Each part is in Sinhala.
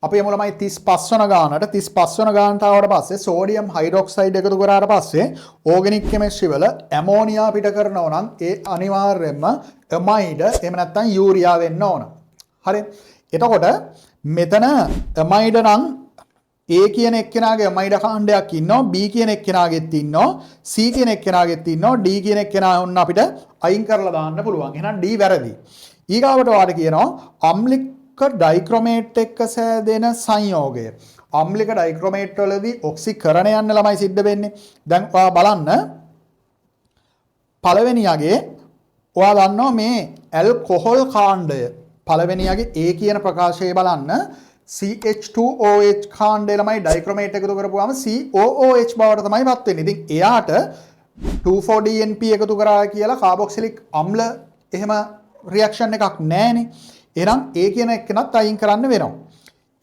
අපි යමු ළමයි 35 වන ගානට 35 වන ගානට ආවට පස්සේ සෝඩියම් හයිඩ්‍රොක්සයිඩ් එකතු කරාට පස්සේ ඕගනික් කෙමිස්ට්‍රි වල ඇමෝනියා පිට කරනවා නම් ඒ අනිවාර්යයෙන්ම ඇමයිඩ් එහෙම නැත්නම් යූරියා වෙන්න ඕන. හරි. එතකොට මෙතන ඇමයිඩ් නම් A කියන එක්කෙනාගේ ඇමයිඩ් කාණ්ඩයක් ඉන්නවා, B කියන එක්කෙනාගෙත් ඉන්නවා, C කියන එක්කෙනාගෙත් ඉන්නවා, D කියන එක්කෙනා වුණ අපිට අයින් කරලා දාන්න පුළුවන්. එහෙනම් D වැරදි. ඊගාවට වාට කියනවා අම්ලික ඩයික්‍රොමේට් එක්ක සෑදෙන සංයෝගය. අම්ලික ඩයික්‍රොමේට් වලදී ඔක්සිකරණයන් ළමයි සිද්ධ වෙන්නේ. දැන් ඔයා බලන්න පළවෙනියගේ ඔයා දන්නවා මේ ඇල්කොහොල් කාණ්ඩය පළවෙනියගේ A කියන ප්‍රකාශය බලන්න CH2OH කාණ්ඩය ළමයි ඩයික්‍රොමේට් එකතු කරපුවාම COOH බවට තමයි පත් වෙන්නේ. ඉතින් එයාට 2,4-DNP එකතු කරා කියලා කාබොක්සිලික් අම්ල එහෙම රියැක්ෂන් එකක් නැහැනේ. එහෙනම් A කියන එක්කෙනත් අයින් කරන්න වෙනවා.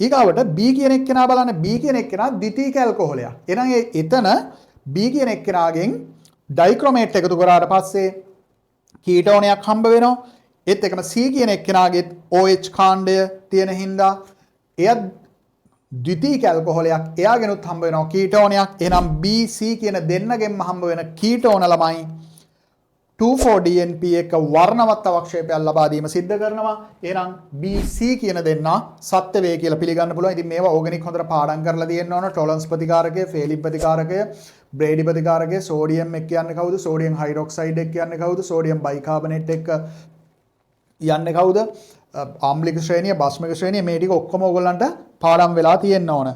ඊගාවට B කියන එක්කෙනා බලන්න B කියන එක්කෙනා ද්විතීයික ඇල්කොහොලයක්. එහෙනම් එතන B කියන එක්කෙනාගෙන් ඩයික්‍රොමේට් එකතු කරාට පස්සේ කීටෝනයක් හම්බ වෙනවා. ඒත් එකම C කියන එක්කෙනාගෙත් OH කාණ්ඩය තියෙන හින්දා එය ද්විතීයික ඇල්කොහොලයක්. එයාගෙනුත් හම්බ වෙනවා කීටෝනයක්. එහෙනම් B C කියන දෙන්නගෙන්ම හම්බ වෙන කීටෝන ළමයි 2,4-DNP එක වර්ණවත් අවක්ෂේපයක් ලබා දීම සිද්ධ කරනවා. එහෙනම් BC කියන දෙන්නා සත්‍ය වේ කියලා පිළිගන්න පුළුවන්. ඉතින් මේවා ඕගනික් හොඳට පාඩම් කරලා තියෙන්න ඕන. ටොලරන්ස් ප්‍රතිකාරකය, ෆේලින් ප්‍රතිකාරකය, බ්‍රේඩි ප්‍රතිකාරකය, සෝඩියම් එක්ක යන්නේ කවුද? සෝඩියම් හයිඩ්‍රොක්සයිඩ් එක්ක යන්නේ කවුද? සෝඩියම් බයිකාබනේට් එක්ක යන්නේ කවුද? ආම්ලික ශ්‍රේණිය, බස්මික ශ්‍රේණිය මේ ටික ඔක්කොම ඕගොල්ලන්ට පාඩම් වෙලා තියෙන්න ඕන.